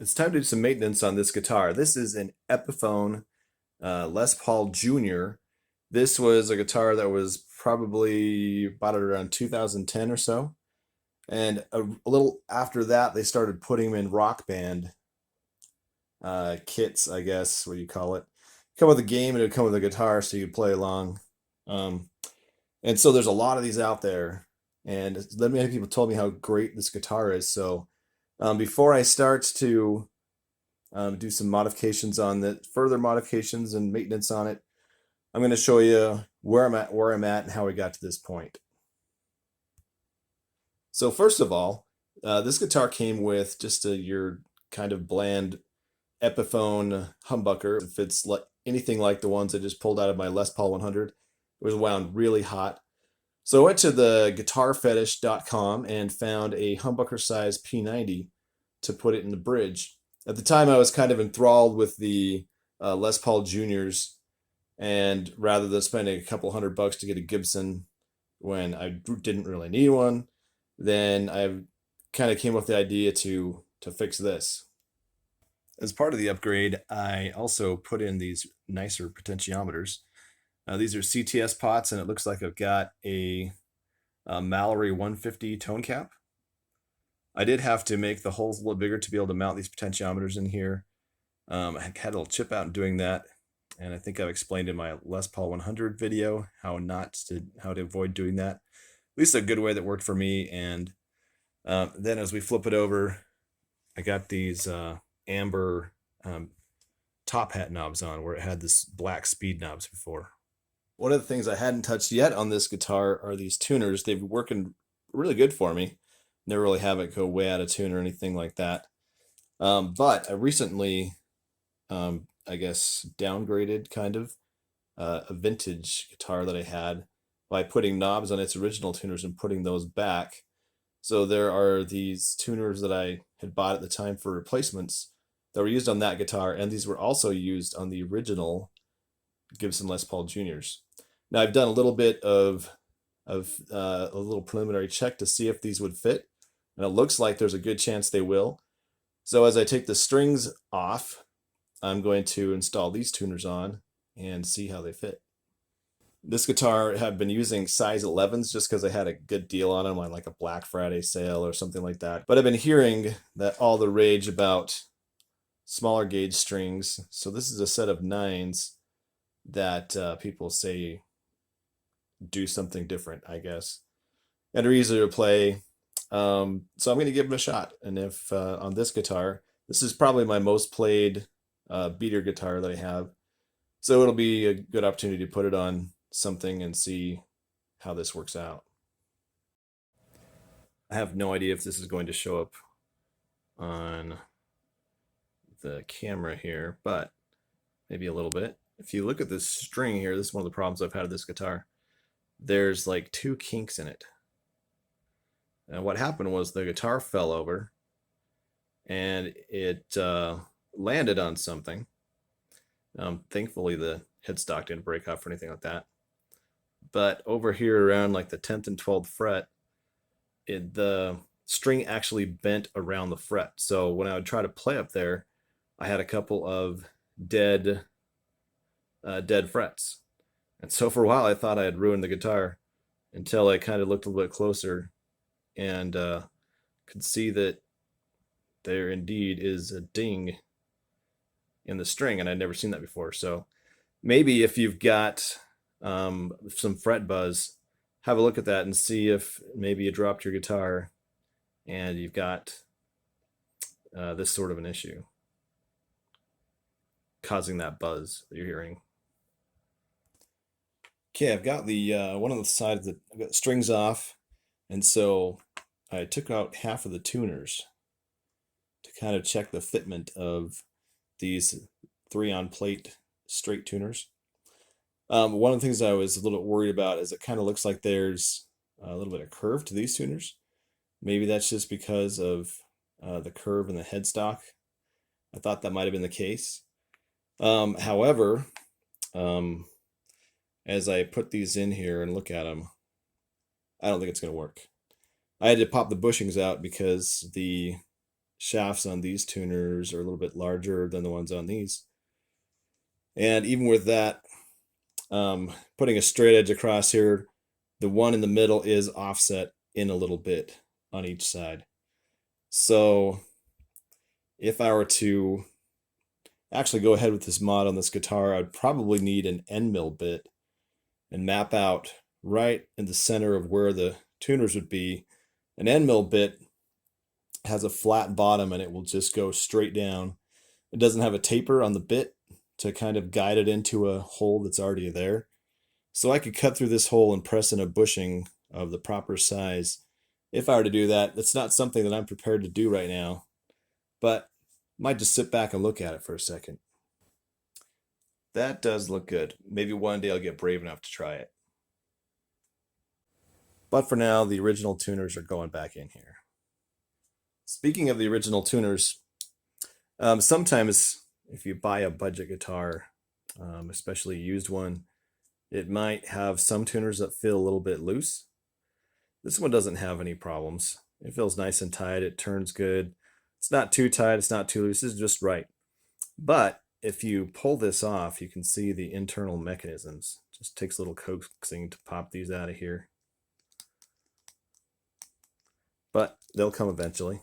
It's time to do some maintenance on this guitar. This is an Epiphone Les Paul Jr. This was a guitar that was probably bought it around 2010 or so. And a little after that, they started putting them in Rock Band kits, I guess, what do you call it? Come with a game and it would come with a guitar so you could play along. Um, and so there's a lot of these out there. And many people told me how great this guitar is. So before I start to do some modifications on it, further modifications and maintenance on it, I'm going to show you where I'm at, and how we got to this point. So first of all, this guitar came with just your kind of bland Epiphone humbucker. If it's like anything like the ones I just pulled out of my Les Paul 100, it was wound really hot. So I went to the guitarfetish.com and found a humbucker size P90 to put it in the bridge. At the time, I was kind of enthralled with the Les Paul Juniors, and rather than spending a couple $100 to get a Gibson when I didn't really need one, then I kind of came up with the idea to fix this. As part of the upgrade, I also put in these nicer potentiometers. These are CTS pots, and it looks like I've got a Mallory 150 tone cap. I did have to make the holes a little bigger to be able to mount these potentiometers in here. I had a little chip out in doing that, and I think I've explained in my Les Paul 100 video how to avoid doing that. At least a good way that worked for me. And then as we flip it over, I got these amber top hat knobs on where it had this black speed knobs before. One of the things I hadn't touched yet on this guitar are these tuners. They've been working really good for me. Never really have it go way out of tune or anything like that. But I recently, I guess, downgraded kind of a vintage guitar that I had by putting knobs on its original tuners and putting those back. So there are these tuners that I had bought at the time for replacements that were used on that guitar, and these were also used on the original Gibson Les Paul Juniors. Now I've done a little bit of a little preliminary check to see if these would fit, and it looks like there's a good chance they will. So as I take the strings off, I'm going to install these tuners on and see how they fit. This guitar had been using size 11s just because I had a good deal on them on like a Black Friday sale or something like that. But I've been hearing that all the rage about smaller gauge strings. So this is a set of 9s that people say do something different, I guess, and are easier to play. So I'm going to give them a shot. And if on this guitar, this is probably my most played beater guitar that I have. So it'll be a good opportunity to put it on something and see how this works out. I have no idea if this is going to show up on the camera here, but maybe a little bit. If you look at this string here, this is one of the problems I've had with this guitar. There's like 2 kinks in it. And what happened was the guitar fell over and it landed on something. Thankfully, the headstock didn't break off or anything like that. But over here around like the 10th and 12th fret, the string actually bent around the fret. So when I would try to play up there, I had a couple of dead frets. And so for a while, I thought I had ruined the guitar until I kind of looked a little bit closer and could see that there indeed is a ding in the string, and I'd never seen that before. So maybe if you've got some fret buzz, have a look at that and see if maybe you dropped your guitar and you've got this sort of an issue causing that buzz that you're hearing. Okay, I've got the one on the side of I've got the strings off, and so I took out half of the tuners to kind of check the fitment of these 3-on-plate straight tuners. One of the things I was a little worried about is it kind of looks like there's a little bit of curve to these tuners. Maybe that's just because of the curve in the headstock. I thought that might have been the case. However, as I put these in here and look at them, I don't think it's going to work. I had to pop the bushings out because the shafts on these tuners are a little bit larger than the ones on these. And even with that, putting a straight edge across here, the one in the middle is offset in a little bit on each side. So if I were to actually go ahead with this mod on this guitar, I'd probably need an end mill bit and map out right in the center of where the tuners would be. An end mill bit has a flat bottom and it will just go straight down. It doesn't have a taper on the bit to kind of guide it into a hole that's already there. So I could cut through this hole and press in a bushing of the proper size. If I were to do that, that's not something that I'm prepared to do right now, but might just sit back and look at it for a second. That does look good. Maybe one day I'll get brave enough to try it. But for now, the original tuners are going back in here. Speaking of the original tuners, sometimes if you buy a budget guitar, especially a used one, it might have some tuners that feel a little bit loose. This one doesn't have any problems. It feels nice and tight. It turns good. It's not too tight. It's not too loose. It's just right. But if you pull this off, you can see the internal mechanisms. Just takes a little coaxing to pop these out of here. But they'll come eventually.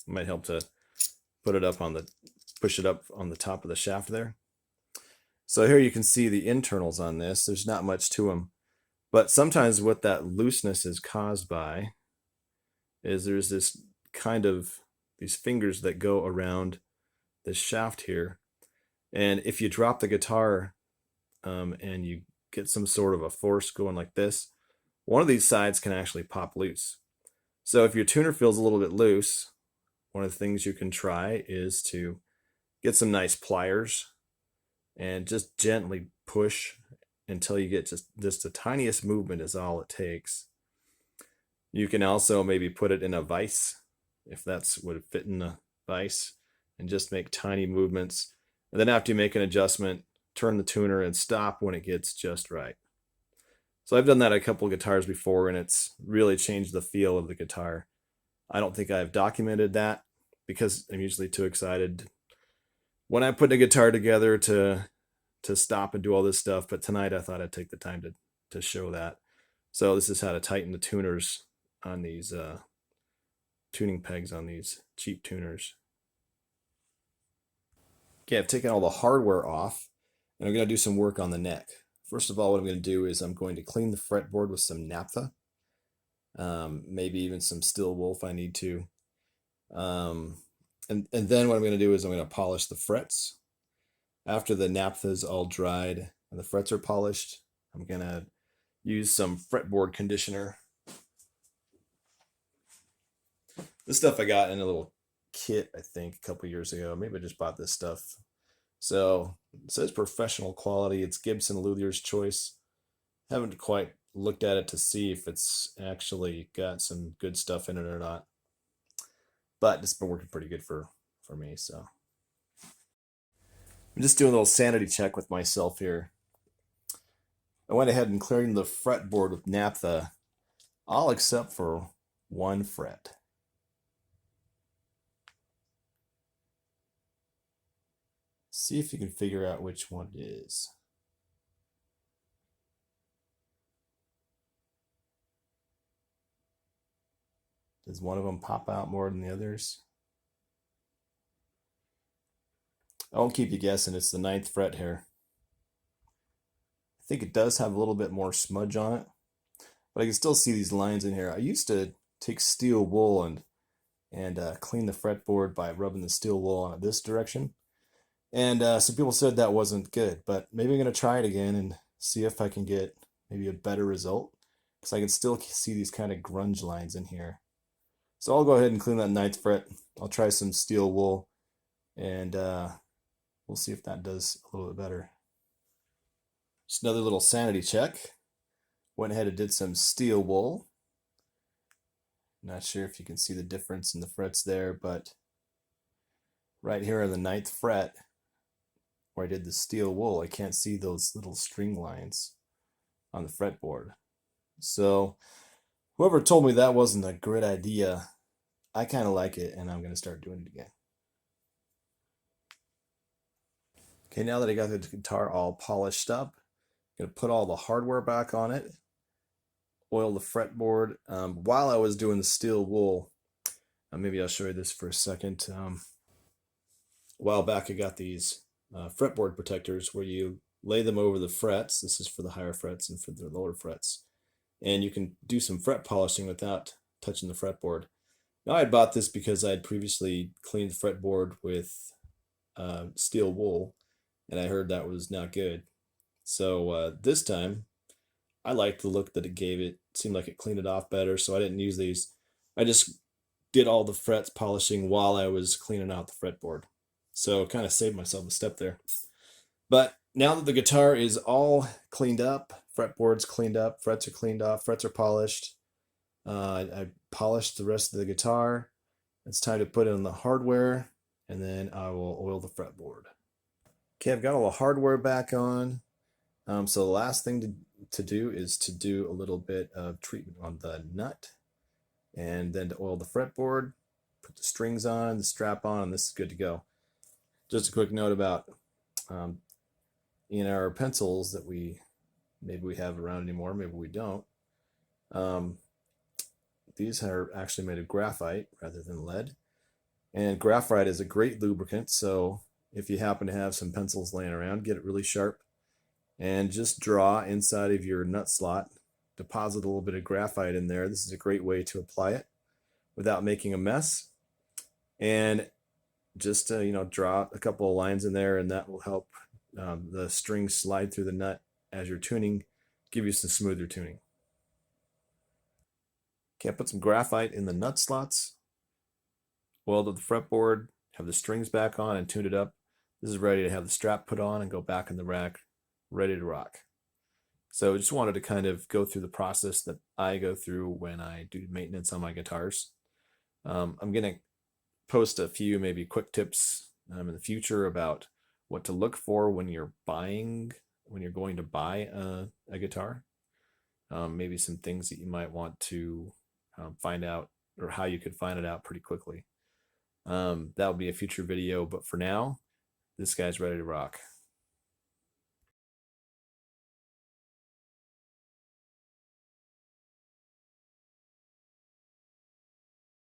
It might help to put it up on the, push it up on the top of the shaft there. So here you can see the internals on this. There's not much to them. But sometimes what that looseness is caused by is there's this kind of, these fingers that go around this shaft here. And if you drop the guitar and you get some sort of a force going like this, one of these sides can actually pop loose. So if your tuner feels a little bit loose, one of the things you can try is to get some nice pliers and just gently push until you get just the tiniest movement is all it takes. You can also maybe put it in a vise if that's would fit in a vise and just make tiny movements. And then after you make an adjustment, turn the tuner and stop when it gets just right. So I've done that a couple of guitars before and it's really changed the feel of the guitar. I don't think I've documented that because I'm usually too excited when I put a guitar together to stop and do all this stuff. But tonight I thought I'd take the time to show that. So this is how to tighten the tuners on these tuning pegs on these cheap tuners. Okay, I've taken all the hardware off and I'm going to do some work on the neck. First of all, what I'm going to do is I'm going to clean the fretboard with some naphtha, maybe even some steel wool if I need to. And then what I'm going to do is I'm going to polish the frets. After the naphtha is all dried and the frets are polished, I'm going to use some fretboard conditioner. This stuff I got in a little kit, I think, a couple years ago. Maybe I just bought this stuff. So it says professional quality. It's Gibson Luthier's Choice. Haven't quite looked at it to see if it's actually got some good stuff in it or not. But it's been working pretty good for me. So I'm just doing a little sanity check with myself here. I went ahead and cleared the fretboard with naphtha, all except for one fret. See if you can figure out which one it is. Does one of them pop out more than the others? I won't keep you guessing, it's the 9th fret here. I think it does have a little bit more smudge on it, but I can still see these lines in here. I used to take steel wool and clean the fretboard by rubbing the steel wool on it this direction. And some people said that wasn't good, but maybe I'm going to try it again and see if I can get maybe a better result, because I can still see these kind of grunge lines in here. So I'll go ahead and clean that 9th fret. I'll try some steel wool and we'll see if that does a little bit better. Just another little sanity check. Went ahead and did some steel wool. Not sure if you can see the difference in the frets there, but right here on the 9th fret, where I did the steel wool, I can't see those little string lines. on the fretboard. So whoever told me that wasn't a great idea, I kind of like it, and I'm going to start doing it again. Okay, now that I got the guitar all polished up, I'm going to put all the hardware back on it, oil the fretboard. While I was doing the steel wool, maybe I'll show you this for a second. A while back, I got these fretboard protectors where you lay them over the frets. This is for the higher frets and for the lower frets. And you can do some fret polishing without touching the fretboard. Now, I had bought this because I had previously cleaned the fretboard with steel wool, and I heard that was not good. So this time, I liked the look that it gave it. Seemed like it cleaned it off better, so I didn't use these. I just did all the frets polishing while I was cleaning out the fretboard. So kind of saved myself a step there. But now that the guitar is all cleaned up, fretboard's cleaned up, frets are cleaned off, frets are polished, I polished the rest of the guitar. It's time to put in the hardware, and then I will oil the fretboard. Okay, I've got all the hardware back on. So the last thing to do is to do a little bit of treatment on the nut, and then to oil the fretboard, put the strings on, the strap on, and this is good to go. Just a quick note about in our pencils that maybe we have around anymore, maybe we don't. These are actually made of graphite rather than lead, and graphite is a great lubricant. So if you happen to have some pencils laying around, get it really sharp and just draw inside of your nut slot, deposit a little bit of graphite in there. This is a great way to apply it without making a mess, and just draw a couple of lines in there, and that will help the strings slide through the nut as you're tuning, give you some smoother tuning. Okay, I put some graphite in the nut slots, oiled up the fretboard, have the strings back on and tuned it up. This is ready to have the strap put on and go back in the rack, ready to rock. So I just wanted to kind of go through the process that I go through when I do maintenance on my guitars. I'm going to post a few maybe quick tips in the future about what to look for when you're going to buy a guitar. Maybe some things that you might want to find out, or how you could find it out pretty quickly. That will be a future video, but for now, this guy's ready to rock.